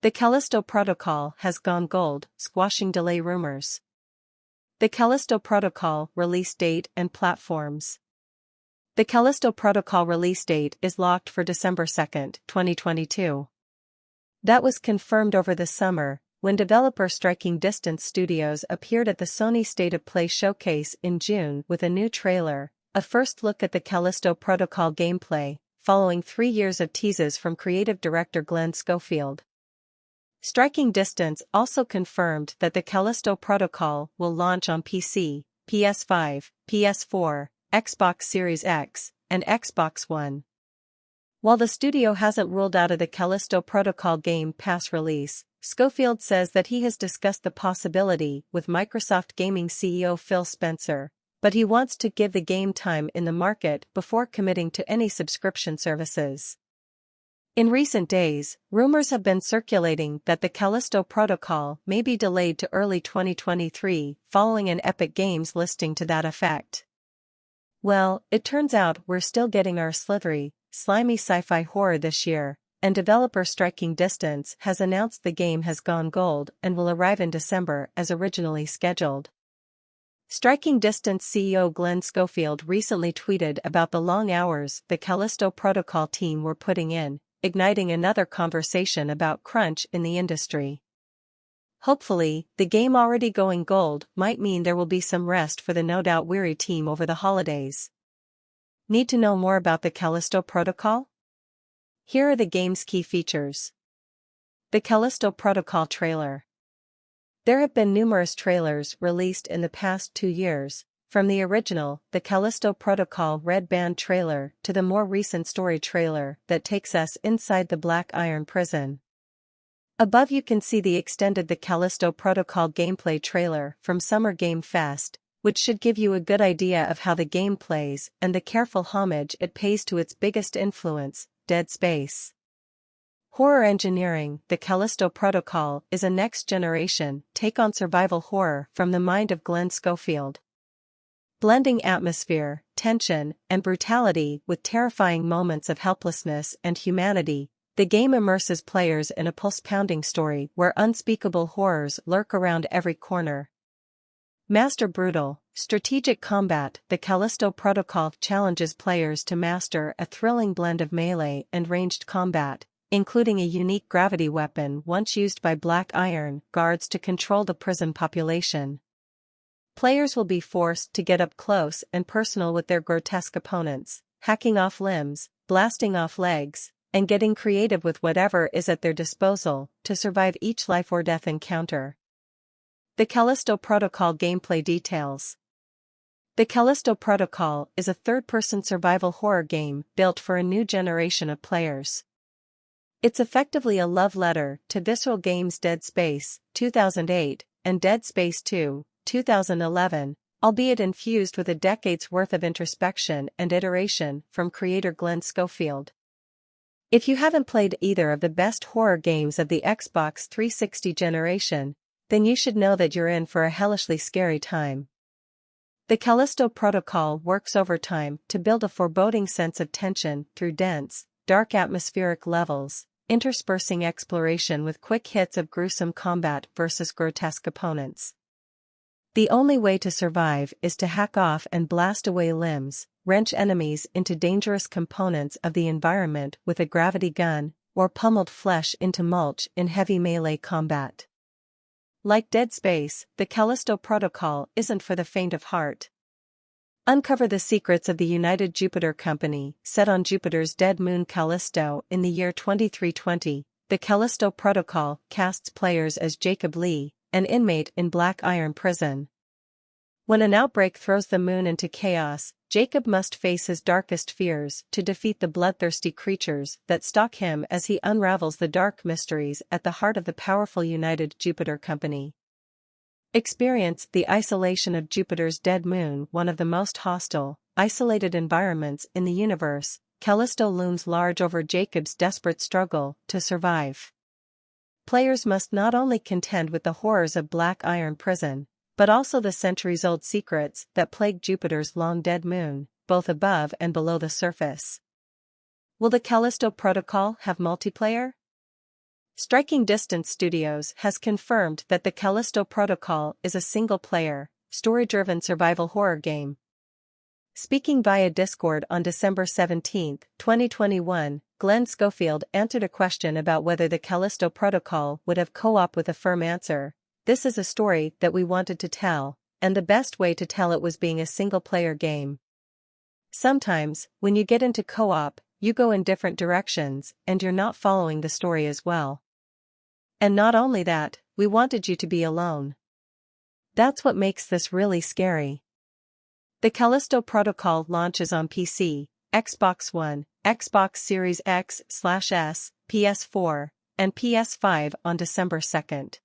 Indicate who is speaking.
Speaker 1: The Callisto Protocol has gone gold, squashing delay rumors. The Callisto Protocol release date and platforms. The Callisto Protocol release date is locked for December 2, 2022. That was confirmed over the summer, when developer Striking Distance Studios appeared at the Sony State of Play showcase in June with a new trailer, a first look at the Callisto Protocol gameplay, following 3 years of teases from creative director Glen Schofield. Striking Distance also confirmed that the Callisto Protocol will launch on PC, PS5, PS4, Xbox Series X, and Xbox One. While the studio hasn't ruled out the Callisto Protocol Game Pass release, Schofield says that he has discussed the possibility with Microsoft Gaming CEO Phil Spencer, but he wants to give the game time in the market before committing to any subscription services. In recent days, rumors have been circulating that the Callisto Protocol may be delayed to early 2023 following an Epic Games listing to that effect. Well, it turns out we're still getting our slithery, slimy sci-fi horror this year, and developer Striking Distance has announced the game has gone gold and will arrive in December as originally scheduled. Striking Distance CEO Glen Schofield recently tweeted about the long hours the Callisto Protocol team were putting in, igniting another conversation about crunch in the industry. Hopefully, the game already going gold might mean there will be some rest for the no doubt weary team over the holidays. Need to know more about the Callisto Protocol? Here are the game's key features. The Callisto Protocol trailer. There have been numerous trailers released in the past 2 years, from the original, the Callisto Protocol Red Band trailer to the more recent story trailer that takes us inside the Black Iron prison. Above you can see the extended The Callisto Protocol gameplay trailer from Summer Game Fest, which should give you a good idea of how the game plays and the careful homage it pays to its biggest influence, Dead Space. Horror engineering. The Callisto Protocol is a next-generation take on survival horror from the mind of Glen Schofield. Blending atmosphere, tension, and brutality with terrifying moments of helplessness and humanity, the game immerses players in a pulse-pounding story where unspeakable horrors lurk around every corner. Master brutal, strategic combat. The Callisto Protocol challenges players to master a thrilling blend of melee and ranged combat, including a unique gravity weapon once used by Black Iron guards to control the prison population. Players will be forced to get up close and personal with their grotesque opponents, hacking off limbs, blasting off legs, and getting creative with whatever is at their disposal to survive each life or death encounter. The Callisto Protocol gameplay details. The Callisto Protocol is a third-person survival horror game built for a new generation of players. It's effectively a love letter to Visceral Games' Dead Space, 2008, and Dead Space 2, 2011, albeit infused with a decade's worth of introspection and iteration from creator Glen Schofield. If you haven't played either of the best horror games of the Xbox 360 generation, then you should know that you're in for a hellishly scary time. The Callisto Protocol works overtime to build a foreboding sense of tension through dense, dark atmospheric levels, interspersing exploration with quick hits of gruesome combat versus grotesque opponents. The only way to survive is to hack off and blast away limbs, wrench enemies into dangerous components of the environment with a gravity gun, or pummeled flesh into mulch in heavy melee combat. Like Dead Space, the Callisto Protocol isn't for the faint of heart. Uncover the secrets of the United Jupiter Company, set on Jupiter's dead moon Callisto in the year 2320. The Callisto Protocol casts players as Jacob Lee, an inmate in Black Iron prison. When an outbreak throws the moon into chaos, Jacob must face his darkest fears to defeat the bloodthirsty creatures that stalk him as he unravels the dark mysteries at the heart of the powerful United Jupiter Company. Experience the isolation of Jupiter's dead moon, one of the most hostile, isolated environments in the universe. Callisto looms large over Jacob's desperate struggle to survive. Players must not only contend with the horrors of Black Iron prison, but also the centuries-old secrets that plague Jupiter's long-dead moon, both above and below the surface. Will the Callisto Protocol have multiplayer? Striking Distance Studios has confirmed that the Callisto Protocol is a single-player, story-driven survival horror game. Speaking via Discord on December 17, 2021, Glen Schofield answered a question about whether the Callisto Protocol would have co-op with a firm answer. "This is a story that we wanted to tell, and the best way to tell it was being a single-player game. Sometimes, when you get into co-op, you go in different directions and you're not following the story as well. And not only that, we wanted you to be alone. That's what makes this really scary." The Callisto Protocol launches on PC, Xbox One, Xbox Series X/S, PS4, and PS5 on December 2.